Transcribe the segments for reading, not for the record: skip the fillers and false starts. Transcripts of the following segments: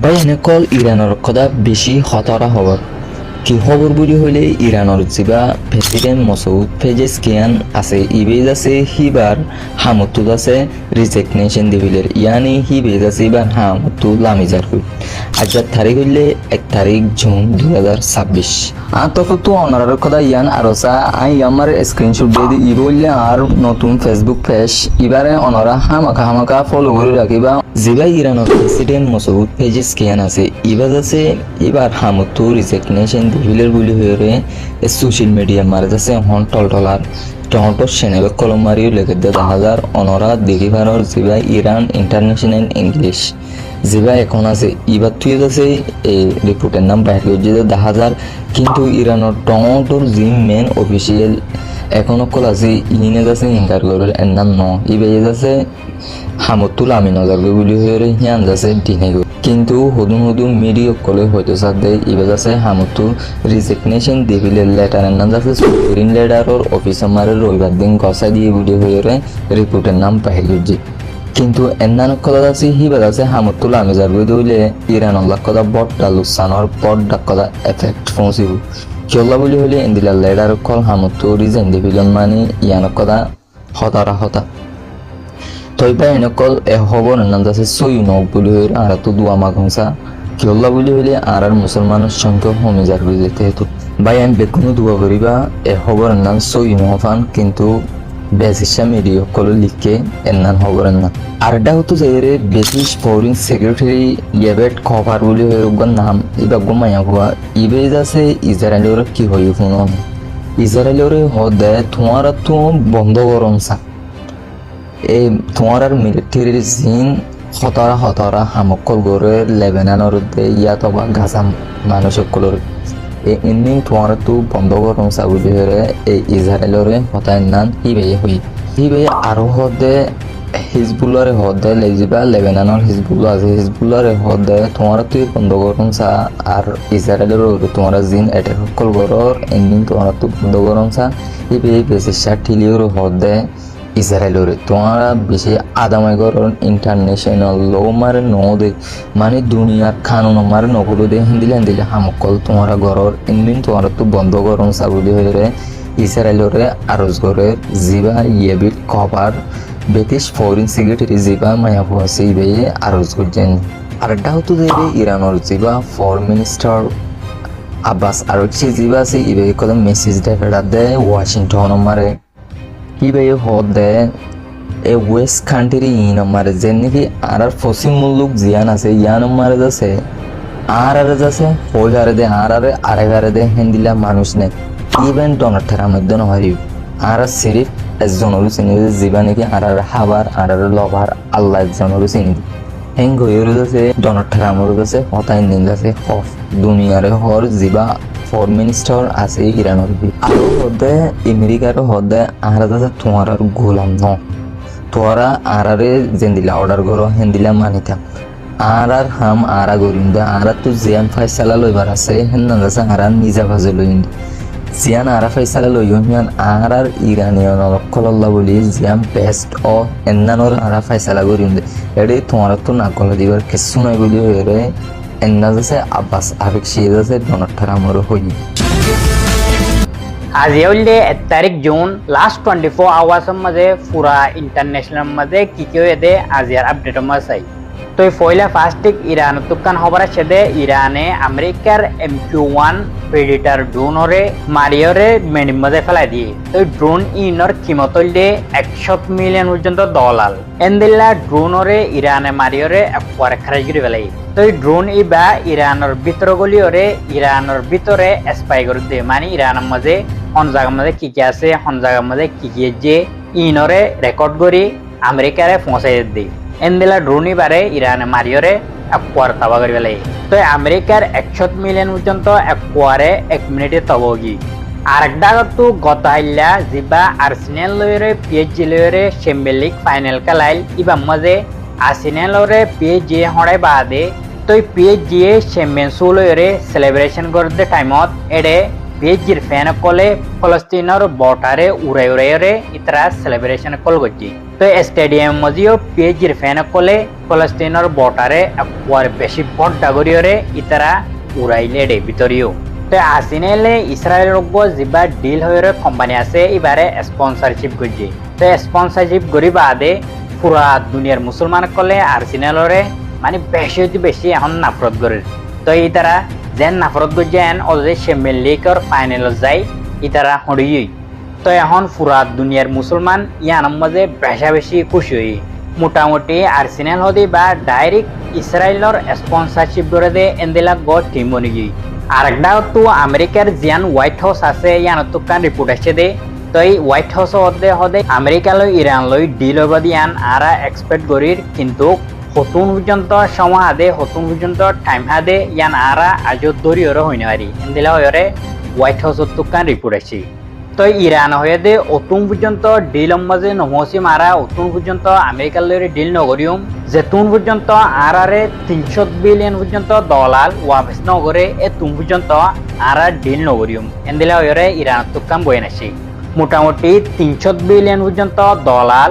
ভাই এনেকল ইরানের কথা বেশি খতরা খবর কি খবর বুলি হলে ইরানের যিবা প্রেসিডেন্ট মসউদ পেজেশকিয়ান আছে ইবেজ আছে হিবার হামতুদ আছে রিজিগনেশন দিবিলের ইয়ানি হিবেজ আছে এবার হামতুদ লামিজার কই আজকের তারিখ হইলে 1 তারিখ জুন 2026 তো অনার কথা ইয়ান আরসা আই আমার স্ক্রিনশট দিয়ে ই বললে আর নতুন ফেসবুক পেজ এবারে অনারা হামাকা ফলো করে রাখিবা যিবা ইরানের প্রেসিডেন্ট মসউদ পেজেশকিয়ান আছে ইবাজ আছে এবার হামতুদ রিজিগনেশন দিবিলের বুলি হয়ে সোশ্যাল মিডিয়া মারে যাচ্ছে হন টলটলার টহটর সেনেবে কলম মারিও লেগে 10,000 অনরা দেখিবারর যিবা ইরান ইন্টারন্যাশনাল ইংলিশ যিবা এখন আছে ইবার তুই আছে এই রিপোর্টের নাম বাইর করে যে 10,000 কিন্তু ইরানের টহটর যি মেন অফিসিয়াল এখনো কল আছে ইনে যাচ্ছে ইনকার করে এর নাম ন ইবে যাচ্ছে হামতুল আমিন নজর বুলি হয়ে হিয়ান যাচ্ছে দিনে কিন্তু হুদুম মিডিয়া কলে হয়তো সাথে ইবাজ আছে হামতু রিজিগনেশন দিবিলের লেটারের নাম আছে সুপ্রিম লিডারর অফিস আমারে রবিবার দিন গসা দিয়ে ভিডিও হয়ে রিপোর্টের নাম পাই গেছে কিন্তু এন্নান কথা আছে হিবাজ আছে হামতুল আমিজার বই দইলে ইরান আল্লাহ কথা বড়টা লুসানোর বড়টা কথা এফেক্ট পৌঁছিব কিয়লা বলি হলে ইন্দিলার লিডার কল হামতু রিজেন দিবিলন মানে ইয়ান কথা হতা তইবা এনেকল খবর নাম আছে সৈনক বুলি হয়ে আর তো দুয়া মাগংসা কিয়ল্লা বুলি হইলে আর মুসলমানের সংখ্যা কমে যার যেতে হেতু ভাই আমি বেগুনো দুয়া করিবা খবর নাম সৈনফান কিন্তু বেসিসা মিডিয়া কল লিখে এর নাম খবরের নাম আরটা হতো যে ব্রিটিশ ফরেন সেক্রেটারি ইয়েবেট কভার বুলি হয়ে নাম এবার মায়া হওয়া ইবেজ আছে ইসরায়েলের কি হয়ে শুনুন ইসরায়েলের হদে তোমার তো বন্ধ করমসা এই তোমার আর মিলিটারির জিন হতরা হামকল গড়ে লেবাননের ইয়াত বা গাজা মানুষসকলের এই ইন্দিন তোমার তো বন্ধ করুন সাউদি হরে এই ইসরায়েলরে হতায় নান হিবে আরো হদে হিজবুল্লারে হদে লেজিবা লেবাননের হিজবুল্লাহ আছে হিজবুল্লারে হদে তোমার তুই বন্ধ করুন সা আর ইসরায়েলের তোমার জিন এটা সকল গড়র ইন্দিন তোমার তো বন্ধ করুন সা হিবে বেশি ঠিলিওর হদে ইসরায়েলের তোমারা বেশি আদামাই গরন ইন্টারন্যাশনাল লো মারে নদে মানে দুনিয়ার কানুন মারে নগদ দে হিন্দিলে হামকল তোমারা গরর ইন্দিন তোমারা তো বন্ধ করন সাউদি হয়ে ইসরায়েলের আরজ করে জিবা ইয়েবিট কভার ব্রিটিশ ফরেন সেক্রেটারি জিবা মায়া আছে ইবে আরজ করছেন আর এটা হতো যে ইরানের জিবা ফরেন মিনিস্টার আব্বাস আরকচি জিবা আছে ইবে কত মেসেজ দেখাতে ওয়াশিংটন মারে কিভাবে হদে এ ওয়েস্ট কান্ট্রি ইনমারে যে নাকি আর পশ্চিম মুলুক জিয়ান আছে ইয়ান মারে যাচ্ছে আর যাচ্ছে হই হারে দে আরে দে হিন্দিলা মানুষ নেই ইভেন ডোনাল্ড ট্রাম্পের দন হারিব আর সিরিফ একজনের চিনি জিবা নাকি আর হাবার আর লভার আল্লাহ একজনের চিনি হেং হয়ে যাচ্ছে ডোনাল্ড ট্রাম্পের কাছে হতাই নিন যাচ্ছে হফ দুনিয়ারে হর জিবা ফরেন মিনিস্টার আছে ইরানের আরো হদে আমেরিকার হদে আর যাচ্ছে তোমার আর গোলাম ন তোরা আরারে জেন্দিলা অর্ডার করো হেন্দিলা মানিতা আর হাম আরা গরিম দে আর তো জিয়ান ফাইসালা লইবার আছে হেন না যাচ্ছে আর নিজা ভাজে লইন জিয়ান আরা ফাইসালা লইন হিয়ান আর ইরানিয়ান অলকল্লাহ বলি জিয়ান বেস্ট ও এন্নানোর আরা ফাইসালা গরিম দে এডি তোমার তো না কল দিবার কিছু নাই বলি হয়ে এন্না যাচ্ছে আব্বাস আরকচি যাচ্ছে ডোনাল্ড ট্রাম্পের হই आज येवले 1 तारीख जून लास्ट 24 आवर्स मध्ये पुरा इंटरनॅशनल मध्ये किती येते आज यार अपडेट मध्ये तो पहिला फास्टिक इरान तुकान खबर আছে ইরানে আমেরিকার MQ-1 প্রেডিটর ড্রোনরে মারিওরে মেনি মধ্যে ফেলাই দিয়ে তো ড্রোন ইনর কিমত হইলে 100 মিলিয়ন পর্যন্ত ডলার এন্দিলা ড্রোনরে ইরানে মারিওরে একবার খারাজ করে ফেলাই তো ড্রোন ইবা ইরানের ভিতর গলিওরে ইরানের ভিতরে স্পাই করে দিয়ে মানে ইরানের মধ্যে কোন জায়গার মধ্যে কি কি আছে কোন জায়গার মধ্যে কি কি যে ইনরে রেকর্ড করে আমেরিকারে পৌঁছাই দিয়ে এন্দিলা ড্রোনি বারে ইরানে মারিওরে একবার তাবা করে ফেলে তো আমেরিকার 100 মিলিয়ন পর্যন্ত একবারে 1 মিনিটে তবগি আর একটা তো গতাইলা জিবা আর্সেনাল লয়রে পিএসজি লয়রে চ্যাম্পিয়ন্স লিগ ফাইনাল খেলাইল ইবা মজে আর্সেনাল লয়রে পিএসজি হড়াই বাদে তো পিএসজি চ্যাম্পিয়ন্স লয়রে সেলিব্রেশন করতে টাইমত এডে PHGৰ ফেনসকলে ফলস্তিনৰ বৰ্ডাৰে উৰাই ইতৰা সেলিব্রেশন কল করছে। তো স্টেডিয়াম মজিও PHGৰ ফেনসকলে ফলস্তিনৰ বৰ্ডাৰে একবাৰ বেশি বড় ডাগরিয়রে ইতরা উড়াইলে দে ভিতরিও। তো আসিনেলে ইসরায়েলৰ যিবা ডিল হয়ে কোম্পানি আছে এবারে স্পন্সরশিপ করছে। তো স্পন্সরশিপ করি বাদে পুরা দুনিয়ার মুসলমানসকলে আর্সেনালরে মানে বেশি এখন নাফরত করে। তো ইতারা যেন নাফরত করে যেন ওদের চ্যাম্পিয়ন লিগৰ ফাইনেলত যায় ইতারা হড়িয়ে। তো এখন পুরা দুনিয়ার মুসলমান ইয়ানোর মাঝে বেশি খুশি হই। মোটামুটি আর্সেনাল হদি বা ডাইরেক্ট ইসরায়েলর স্পন্সরশিপ করে দে এন্দিলা টিম বনি গিয়ে। আরেকটা তো আমেরিকার জিয়ান হোয়াইট হাউস আছে ইয়ানোর তো কান রিপোর্ট আসছে দে। তো এই হোয়াইট হাউস হদে আমেরিকালৈ ইরানলৈ ডিল হব দিয়ান আরা এক্সপেক্ট করির, কিন্তু হতুন পর্যন্ত সময় হাদে হতুন পর্যন্ত টাইম হাদে ইয়ান আরা আজও দরিয়র হইনে পারি এন্দিলা হয়রে হোয়াইট হাউসত তো কান রিপোর্ট আসছে। তো ইরান হয়ে দে অতুন পর্যন্ত ডিল মাঝে নহসি মারা অতুন পর্যন্ত আমেরিকার লইরে ডিল নগরিয়ম যেতুন পর্যন্ত আরারে 300 বিলিয়ন পর্যন্ত ডলার ওয়াবেস নগরে এতুন পর্যন্ত আরা ডিল নগরিয়ম এন্দিলা হয়রে ইরান তো কাম বয়ে নাছি। মোটামুটি 300 বিলিয়ন পর্যন্ত ডলার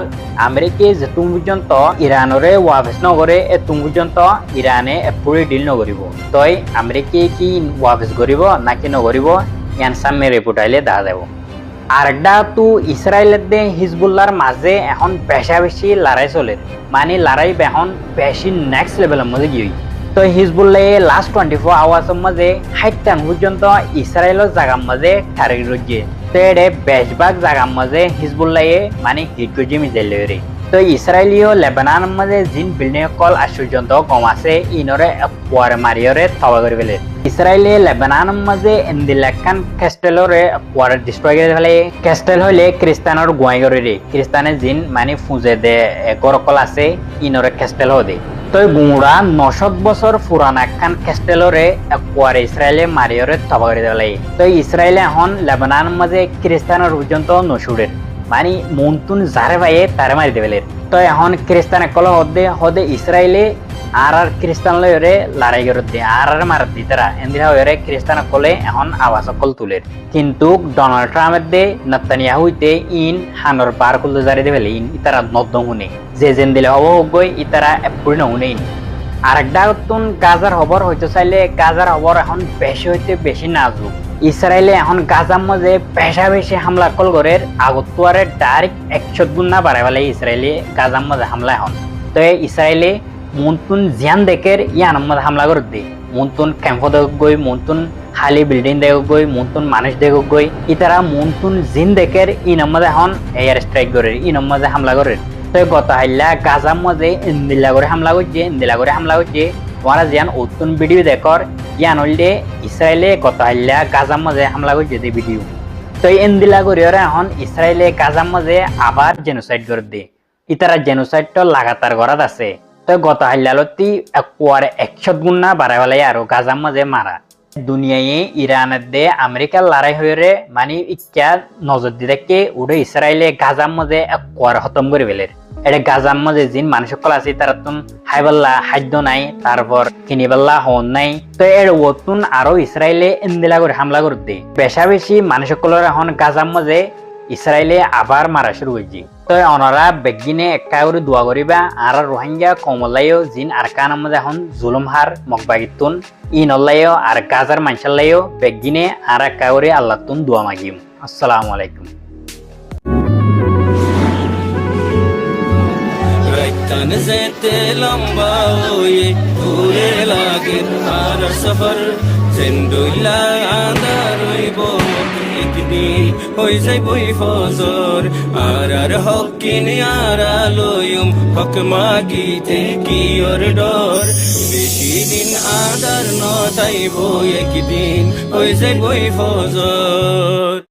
আমেরিকা যেতুন পর্যন্ত ইরানরে ওয়াবেস নগরে এতুন পর্যন্ত ইরানে এপুরি ডিল নগরিব। তই আমেরিকা কি ওয়াবেস করিব নাকি নগরিব ইয়ান সামনে রিপোর্ট আইলে দেখা যাব। আরেকটা তো ইসরায়েলের দে হিজবুল্লাহর মাঝে এখন বেশি লড়াই চলে, মানে লড়াই এখন বেশি নেক্সট লেভেলের মধ্যে গিয়ে। তো হিজবুল্লাহ লাস্ট 24 আওয়ার্সের মাঝে 60 পর্যন্ত ইসরায়েলের জায়গার মাঝে টার্গেট রয়েছে। তো এটা বেশিরভাগ জায়গার মাঝে হিজবুল্লাহ মানে হিট করছে মিসাইল রে। তো ইসরায়েলীয় লেবাননের মাঝে জিন বিল্ডিং কল আশ্চর্যন্ত কম আছে ইনরে পরে মারিয়রে তবা করে ফেলে। ইসরায়েলে লেবাননের মাঝে এন্দিলাকান ক্যাস্টেলরে পরে ডিস্ট্রয় করে ফেলে। ক্যাস্টেল হইলে খ্রিস্টানের গুয়াই করে রে, খ্রিস্টানের জিন মানে ফুজে দে গরকল আছে ইনরে ক্যাস্টেল হদে। তো গুঁড়া 900 বছর পুরানা একখান ক্যাস্টেলরে পরে ইসরায়েলে মারিয়রে তবা করে ফেলে। তো ইসরায়েলে এখন লেবাননের মাঝে খ্রিস্টানের পর্যন্ত নসুরের মানে মন্তুন যারে ভাইয়ে তারে মারি দেবেলের। তো এখন খ্রিস্টান একল হদে ইসরায়েলে আর খ্রিস্টান লয়রে লড়াই করে দিয়ে আর মারাত দি তারা এন্দিরা হয়ে খ্রিস্টান কলে এখন আওয়াজ অকল তুলের। কিন্তু ডোনাল্ড ট্রাম্পের দে নেতানিয়াহু হইতে ইন হানর পার করলে জারি দেবেলে ইন ইতারা নদ্দম শুনে যে যেন দিলে হব গই ইতারা এপুরি নহুনে ইন। আরেকটা নতুন গাজার খবর হইতে চাইলে গাজার খবর এখন বেশি হইতে বেশি নাজুক। ইসরায়েলে এখন গাজার মাঝে বেশি হামলা কল করে আগতুয়ারে ডাইরেক্ট 100 গুণ না বাড়াই ফেলে ইসরায়েলে গাজার মাঝে হামলা এখন। তো ইসরায়েলে মন্তুন জিয়ান দেখের ইয়ানোর মাঝে হামলা করে দে, মন্তুন ক্যাম্প দেখ গই, মন্তুন খালি বিল্ডিং দেখ গই, মন্তুন মানুষ দেখ গই ইতারা মন্তুন জিন দেখের ইনোর মাঝে এখন এয়ার স্ট্রাইক করে ইনোর মাঝে হামলা করে। তো গত হাইলা গাজার মাঝে ইন্দিলা করে হামলা করছে ওরা জিয়ান অতুন ভিডিও দেখর ইয়ান হইলে ইসরায়েলে গত হাইলা গাজার মাঝে হামলা করছে দে ভিডিও। তো ইন্দিলা করে এখন ইসরায়েলে গাজার মাঝে আবার জেনোসাইড করে দে, ইতারা জেনোসাইড তো লাগাতার করাত আছে। তো গত হাইলালতি একবারে 100 গুণ না বাড়াই ফেলাই আর গাজার মাঝে মারা। দুনিয়ায় ইরানের দে আমেরিকার লড়াই হয়ে মানে ইচ্ছা নজর দি দেখে উড়ে ইসরায়েলে গাজার মাঝে একবারে খতম করে ফেলের। এটা গাজার মাঝে জিন মানুষ সকল আছে তারা তুন হাইবাল্লা খাদ্য নাই, তারপর কিনিবাল্লা হন নাই। তো এর ওতুন আরো ইসরায়েলে ইন্দিলা করে হামলা করে দে বেশি মানুষ সকলের এখন গাজার মাঝে ইসরায়েলে আবার মারা শুরু হয়েছে। তো ওনারা বেগিনে একটা করে দোয়া করিবা আর রোহিঙ্গা কমলাইও জিন আর কানার মাঝে এখন জুলুম হার মকবাগিতুন ইনলাইও আর গাজার মানসাল্লাইও বেগিনে আর একটা করে আল্লাহ তুন দোয়া মাগিম। আসসালামু আলাইকুম। तन से लंबा ये पूरे लागे आर सफर जिंदुला आंदार बो एक दिन होई जाय বই ফজর আর হকিন আরা লয়ুম হক মাগিতে কি ওর ডর বেশি দিন আদার নতাইব একদিন হই যাই বই ফজর।